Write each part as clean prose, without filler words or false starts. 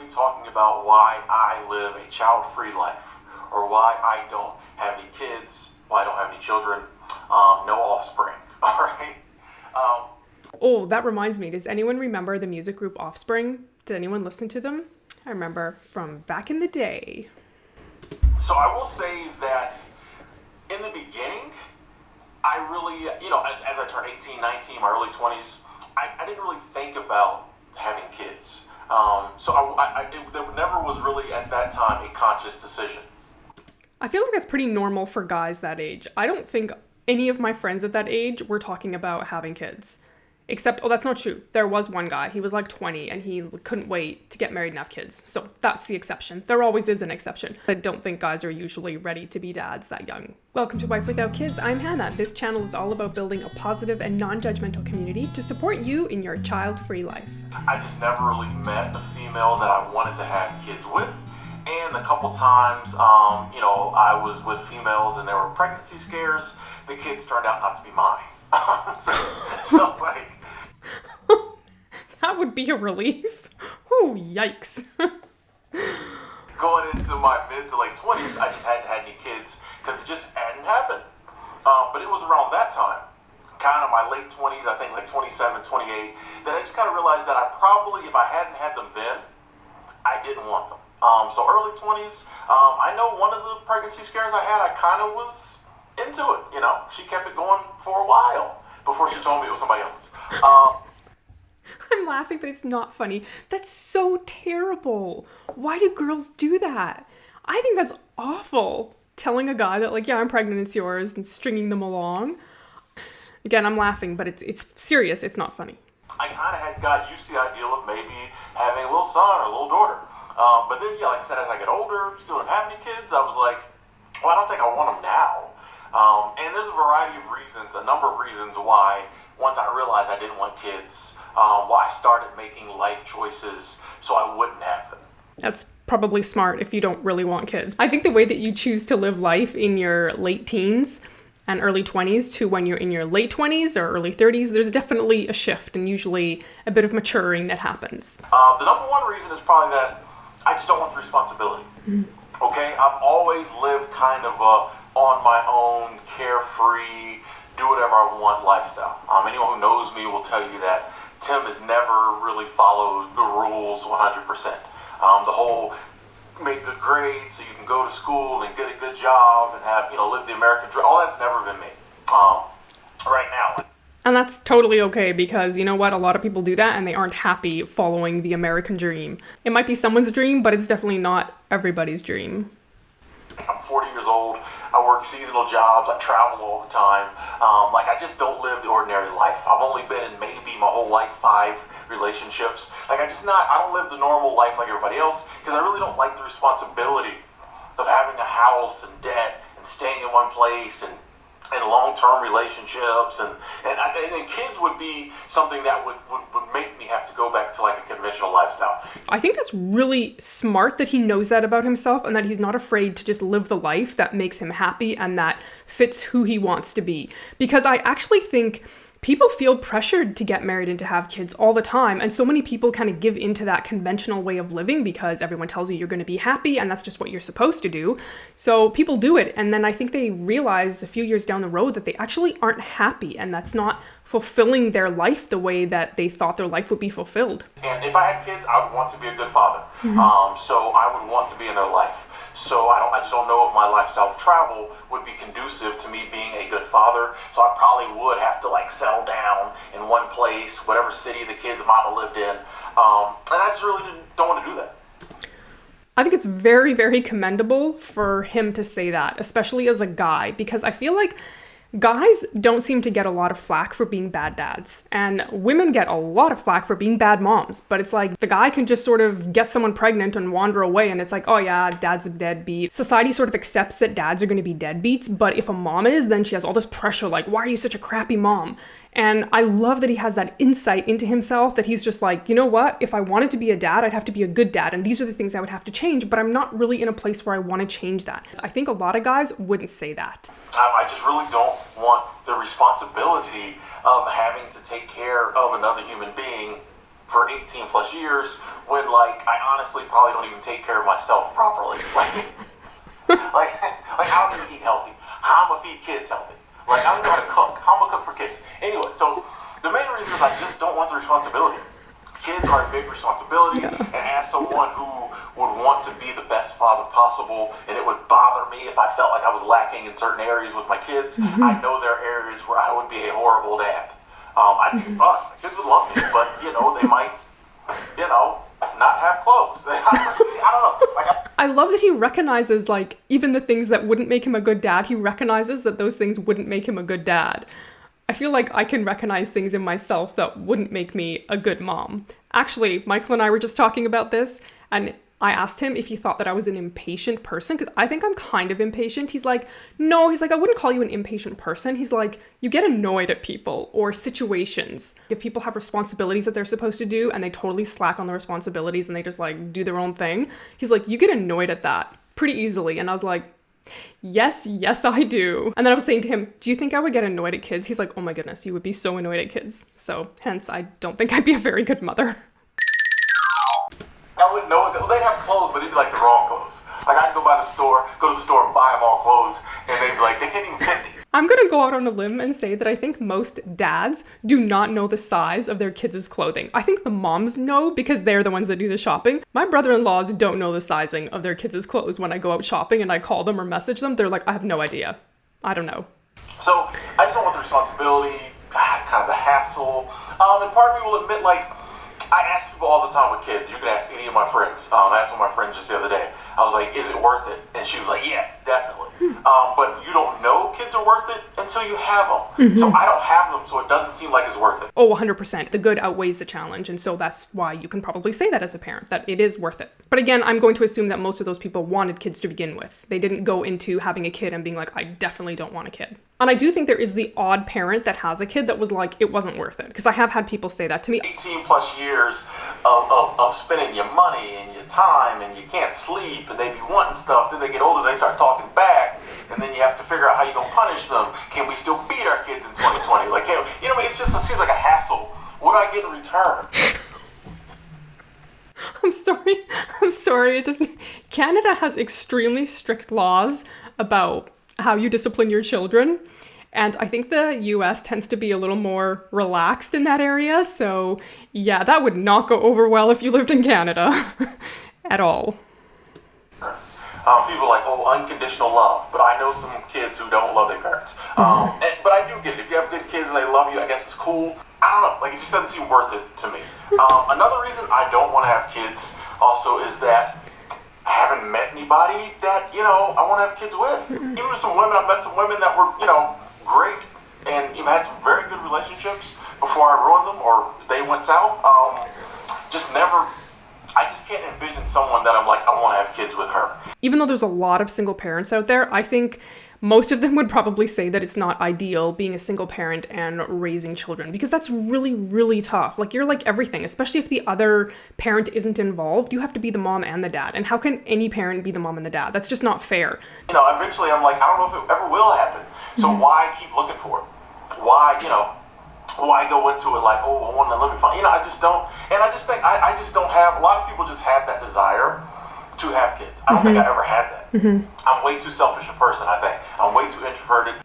be talking about why I live a child-free life, or why I don't have any kids, why I don't have any children, no offspring. All right. Oh, that reminds me. Does anyone remember the music group Offspring? Did anyone listen to them? I remember from back in the day. So I will say that in the beginning, I really, as I turned 18, 19, my early 20s, I didn't really think about having kids. So there never was really at that time a conscious decision. I feel like that's pretty normal for guys that age. I don't think any of my friends at that age were talking about having kids. Except, that's not true. There was one guy. He was like 20 and he couldn't wait to get married and have kids. So that's the exception. There always is an exception. I don't think guys are usually ready to be dads that young. Welcome to Wife Without Kids. I'm Hannah. This channel is all about building a positive and non-judgmental community to support you in your child-free life. I just never really met a female that I wanted to have kids with. And a couple times, I was with females and there were pregnancy scares. The kids turned out not to be mine. so like... That would be a relief. Oh, yikes. Going into my mid to late 20s, I just hadn't had any kids because it just hadn't happened. But it was around that time, kind of my late 20s, I think like 27, 28, that I just kind of realized that I probably, if I hadn't had them then, I didn't want them. So early 20s, I know one of the pregnancy scares I had, I kind of was into it, She kept it going for a while before she told me it was somebody else's. I'm laughing, but it's not funny. That's so terrible. Why do girls do that? I think that's awful. Telling a guy that, like, yeah, I'm pregnant, it's yours, and stringing them along. Again, I'm laughing, but it's serious. It's not funny. I kind of got used to the ideal of maybe having a little son or a little daughter. But then, like I said, as I get older, still don't have any kids, I was like, well, I don't think I want them now. And there's a variety of reasons, a number of reasons why, once I realized I didn't want kids, why I started making life choices so I wouldn't have them. That's probably smart if you don't really want kids. I think the way that you choose to live life in your late teens and early 20s to when you're in your late 20s or early 30s, there's definitely a shift and usually a bit of maturing that happens. The number one reason is probably that I just don't want the responsibility. Mm-hmm. Okay, I've always lived kind of on my own, carefree, do whatever I want lifestyle. Anyone who knows me will tell you that Tim has never really followed the rules 100%. The whole make good grades so you can go to school and get a good job and have, live the American dream, all that's never been me right now. And that's totally okay because you know what? A lot of people do that and they aren't happy following the American dream. It might be someone's dream, but it's definitely not everybody's dream. I'm 40 years old. I work seasonal jobs. I travel all the time. I just don't live the ordinary life. I've only been in maybe my whole life 5 relationships. I don't live the normal life like everybody else because I really don't like the responsibility of having a house and debt and staying in one place and long-term relationships and kids would be something that would make me have to go back to like a conventional lifestyle. I think that's really smart that he knows that about himself and that he's not afraid to just live the life that makes him happy and that fits who he wants to be. Because I actually think people feel pressured to get married and to have kids all the time. And so many people kind of give into that conventional way of living because everyone tells you you're going to be happy and that's just what you're supposed to do. So people do it. And then I think they realize a few years down the road that they actually aren't happy and that's not fulfilling their life the way that they thought their life would be fulfilled. And if I had kids, I would want to be a good father. Mm-hmm. So I would want to be in their life. So I just don't know if my lifestyle of travel would be conducive to me being a good father. So I probably would have to settle down in one place, whatever city the kids' mama lived in. And I just really don't want to do that. I think it's very, very commendable for him to say that, especially as a guy, because I feel like guys don't seem to get a lot of flack for being bad dads, and women get a lot of flack for being bad moms. But it's like the guy can just sort of get someone pregnant and wander away, and it's like, oh yeah, dad's a deadbeat. Society sort of accepts that dads are going to be deadbeats, but if a mom is, then she has all this pressure, like, why are you such a crappy mom? And I love that he has that insight into himself, that he's just like, you know what? If I wanted to be a dad, I'd have to be a good dad. And these are the things I would have to change, but I'm not really in a place where I want to change that. I think a lot of guys wouldn't say that. I just really don't want the responsibility of having to take care of another human being for 18 plus years when, like, I honestly probably don't even take care of myself properly. Like how do you eat healthy? How am I feed kids healthy? Like, I don't know how to cook. How am I cook for kids? Anyway, so the main reason is I just don't want the responsibility. Kids are a big responsibility, and as someone who would want to be the best father possible, and it would bother me if I felt like I was lacking in certain areas with my kids, I know there are areas where I would be a horrible dad. I'd be fun. My kids would love me, but, they might, not have clothes. I don't know. I love that he recognizes, like, even the things that wouldn't make him a good dad, he recognizes that those things wouldn't make him a good dad. I feel like I can recognize things in myself that wouldn't make me a good mom. Actually, Michael and I were just talking about this, and I asked him if he thought that I was an impatient person, because I think I'm kind of impatient. He's like, no, I wouldn't call you an impatient person. He's like, you get annoyed at people or situations. If people have responsibilities that they're supposed to do and they totally slack on the responsibilities and they just like do their own thing, he's like, you get annoyed at that pretty easily. And I was like, yes, I do. And then I was saying to him, do you think I would get annoyed at kids? He's like, oh my goodness, you would be so annoyed at kids. So hence, I don't think I'd be a very good mother. I wouldn't know. They'd have clothes, but they'd be like the wrong clothes. Like, I'd go to the store and buy them all clothes, and they'd be like, they can't even fit me. I'm going to go out on a limb and say that I think most dads do not know the size of their kids' clothing. I think the moms know because they're the ones that do the shopping. My brother-in-laws don't know the sizing of their kids' clothes. When I go out shopping and I call them or message them, they're like, I have no idea. I don't know. So, I just don't want the responsibility, kind of the hassle. And part of me will admit, like, I ask people all the time with kids. You can ask any of my friends. I asked one of my friends just the other day. I was like, is it worth it? And she was like, yes, definitely. But you don't know kids are worth it until you have them. So I don't have them, so it doesn't seem like it's worth it. Oh, 100%. The good outweighs the challenge. And so that's why you can probably say that as a parent, that it is worth it. But again, I'm going to assume that most of those people wanted kids to begin with. They didn't go into having a kid and being like, I definitely don't want a kid. And I do think there is the odd parent that has a kid that was like, it wasn't worth it. Because I have had people say that to me. 18 plus years of spending your money and your time, and you can't sleep, and they be wanting stuff. Then they get older, they start talking back, and then you have to figure out how you're gonna punish them. Can we still beat our kids in 2020? Like, it seems like a hassle. What do I get in return? I'm sorry. Canada has extremely strict laws about how you discipline your children. And I think the US tends to be a little more relaxed in that area. So yeah, that would not go over well if you lived in Canada at all. People are like, oh, unconditional love. But I know some kids who don't love their parents. But I do get it. If you have good kids and they love you, I guess it's cool. I don't know. Like, it just doesn't seem worth it to me. Another reason I don't want to have kids also is that I haven't met anybody that, I want to have kids with. Even with some women, I've met some women that were, great, and had some very good relationships before I ruined them or they went south. I just can't envision someone that I'm like, I want to have kids with her. Even though there's a lot of single parents out there, I think most of them would probably say that it's not ideal being a single parent and raising children, because that's really, really tough. Like, you're like everything, especially if the other parent isn't involved. You have to be the mom and the dad. And how can any parent be the mom and the dad? That's just not fair. Eventually I'm like, I don't know if it ever will happen. So why keep looking for it? Why go into it like, oh, I want to live it fun? I just don't. And I just think I just don't have. A lot of people just have that desire to have kids. I don't think I ever had that. I'm way too selfish a person, I think. I'm way too introverted.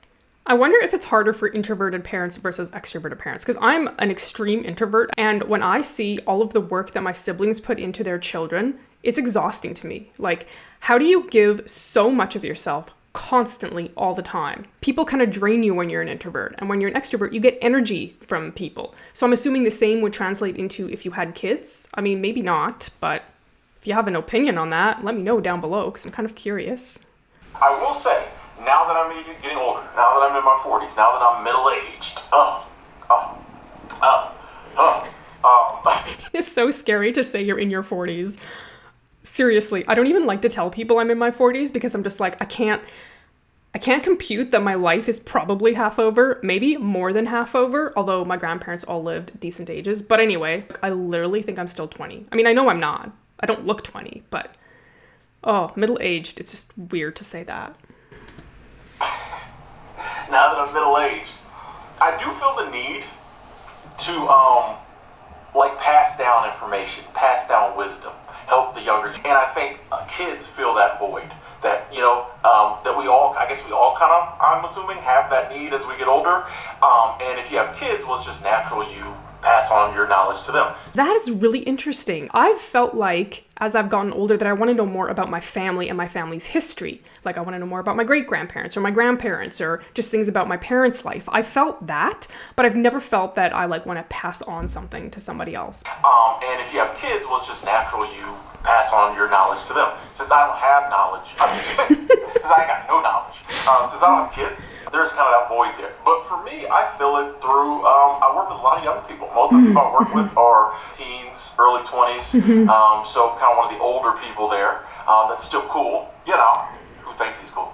I wonder if it's harder for introverted parents versus extroverted parents, because I'm an extreme introvert, and when I see all of the work that my siblings put into their children, it's exhausting to me. Like, how do you give so much of yourself constantly all the time? People kind of drain you when you're an introvert, and when you're an extrovert, you get energy from people. So I'm assuming the same would translate into if you had kids. I mean, maybe not, but if you have an opinion on that, let me know down below, because I'm kind of curious. I will say, now that I'm getting older, now that I'm in my 40s, now that I'm middle-aged, It's so scary to say you're in your 40s. Seriously, I don't even like to tell people I'm in my 40s because I'm just like, I can't compute that my life is probably half over, maybe more than half over, although my grandparents all lived decent ages. But anyway, I literally think I'm still 20. I mean, I know I'm not. I don't look 20, but middle-aged, it's just weird to say that. Now that I'm middle-aged, I do feel the need to like pass down information, pass down wisdom, help the younger. And I think kids fill that void. That that we all, I guess we all kind of, I'm assuming, have that need as we get older. And if you have kids, well, it's just natural you pass on your knowledge to them. That is really interesting. I've felt like, as I've gotten older, that I want to know more about my family and my family's history. Like I want to know more about my great-grandparents or my grandparents or just things about my parents' life. I felt that, but I've never felt that I want to pass on something to somebody else. And if you have kids, well, it's just natural you pass on your knowledge to them. Since I don't have knowledge, since I ain't got no knowledge, since I don't have kids, there's kind of that void there. But for me, I fill it through, I work with a lot of young people. Most of the people I work with are teens, early 20s, so kind of one of the older people there that's still cool, who thinks he's cool.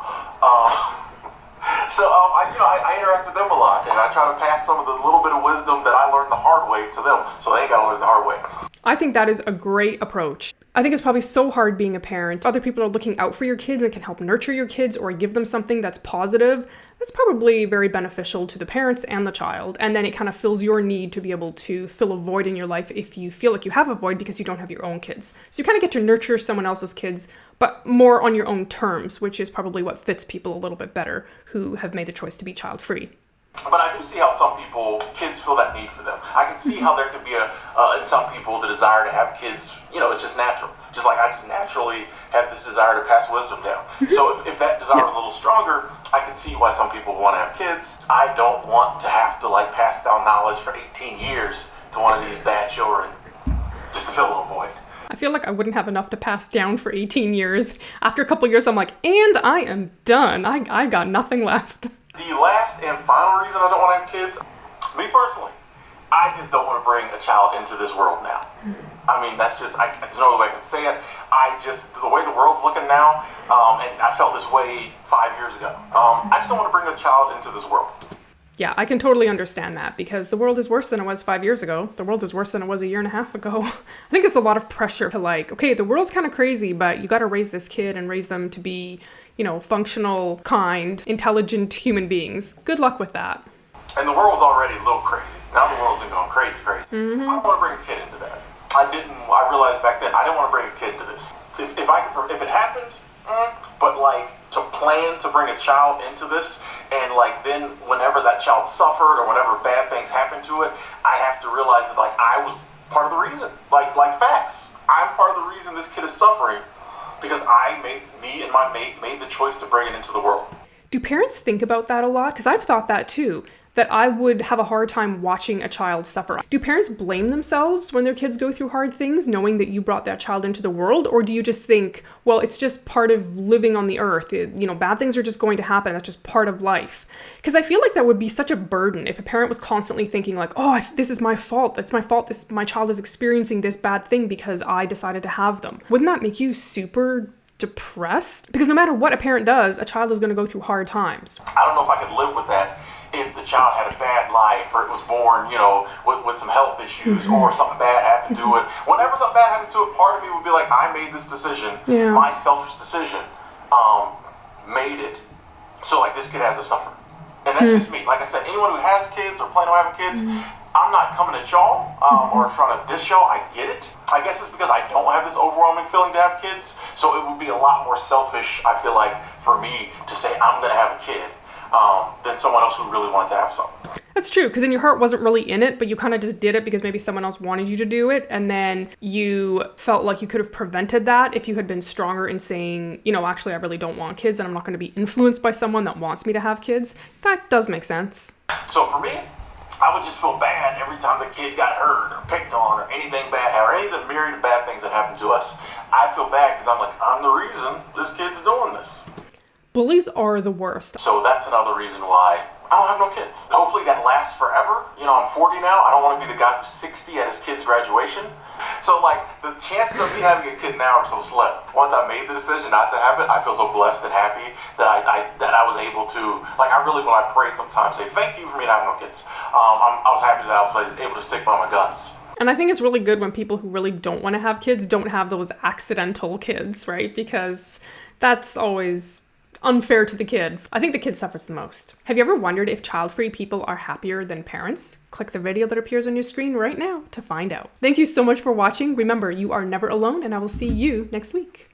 So I interact with them a lot, and I try to pass some of the little bit of wisdom that I learned the hard way to them, so they ain't got to learn the hard way. I think that is a great approach. I think it's probably so hard being a parent. Other people are looking out for your kids and can help nurture your kids or give them something that's positive. That's probably very beneficial to the parents and the child. And then it kind of fills your need to be able to fill a void in your life if you feel like you have a void because you don't have your own kids. So you kind of get to nurture someone else's kids, but more on your own terms, which is probably what fits people a little bit better who have made the choice to be child-free. But I do see how some people, kids feel that need for them. I can see how there could be in some people, the desire to have kids, it's just natural. Just like I just naturally have this desire to pass wisdom down. So if that desire is a little stronger, I can see why some people want to have kids. I don't want to have to pass down knowledge for 18 years to one of these bad children just to fill a little void. I feel like I wouldn't have enough to pass down for 18 years. After a couple years, I'm like, and I am done. I got nothing left. The last and final reason I don't want to have kids, me personally, I just don't want to bring a child into this world now. I mean, there's no other way I can say it. The way the world's looking now, and I felt this way 5 years ago, I just don't want to bring a child into this world. Yeah, I can totally understand that because the world is worse than it was 5 years ago. The world is worse than it was a year and a half ago. I think it's a lot of pressure to okay, the world's kind of crazy, but you got to raise this kid and raise them to be, functional, kind, intelligent human beings. Good luck with that. And the world was already a little crazy. Now the world's been going crazy. I don't want to bring a kid into that. I realized back then I didn't want to bring a kid to this. If it happened, but to plan to bring a child into this, and then whenever that child suffered or whenever bad things happened to it, I have to realize that I was part of the reason. Like facts. I'm part of the reason this kid is suffering because me and my mate made the choice to bring it into the world. Do parents think about that a lot? Because I've thought that too, that I would have a hard time watching a child suffer. Do parents blame themselves when their kids go through hard things, knowing that you brought that child into the world? Or do you just think, well, it's just part of living on the earth. Bad things are just going to happen. That's just part of life. Because I feel like that would be such a burden if a parent was constantly thinking this is my fault. It's my fault. My child is experiencing this bad thing because I decided to have them. Wouldn't that make you super depressed? Because no matter what a parent does, a child is going to go through hard times. I don't know if I could live with that if the child had a bad life or it was born, with some health issues or something bad happened to it. Whenever something bad happened to it, part of me would be like, I made this decision, my selfish decision, made it so this kid has to suffer. And that's just me. Like I said, anyone who has kids or plan on having kids, I'm not coming at y'all or trying to dish y'all. I get it. I guess it's because I don't have this overwhelming feeling to have kids. So it would be a lot more selfish, I feel like, for me to say I'm going to have a kid than someone else who really wanted to have something. That's true, because in your heart wasn't really in it, but you kind of just did it because maybe someone else wanted you to do it. And then you felt like you could have prevented that if you had been stronger in saying, actually, I really don't want kids and I'm not going to be influenced by someone that wants me to have kids. That does make sense. So for me, I would just feel bad every time the kid got hurt or picked on or anything bad, or any of the myriad of bad things that happened to us. I feel bad because I'm the reason this kid's doing this. Bullies are the worst. So that's another reason why I don't have no kids. Hopefully that lasts forever. I'm 40 now. I don't want to be the guy who's 60 at his kid's graduation. So the chances of me having a kid now are so slim. Once I made the decision not to have it, I feel so blessed and happy that I was able to, I really, when I pray sometimes, say thank you for me not having no kids. I was happy that I was able to stick by my guns. And I think it's really good when people who really don't want to have kids don't have those accidental kids, right? Because that's always unfair to the kid. I think the kid suffers the most. Have you ever wondered if child-free people are happier than parents? Click the video that appears on your screen right now to find out. Thank you so much for watching. Remember, you are never alone, and I will see you next week.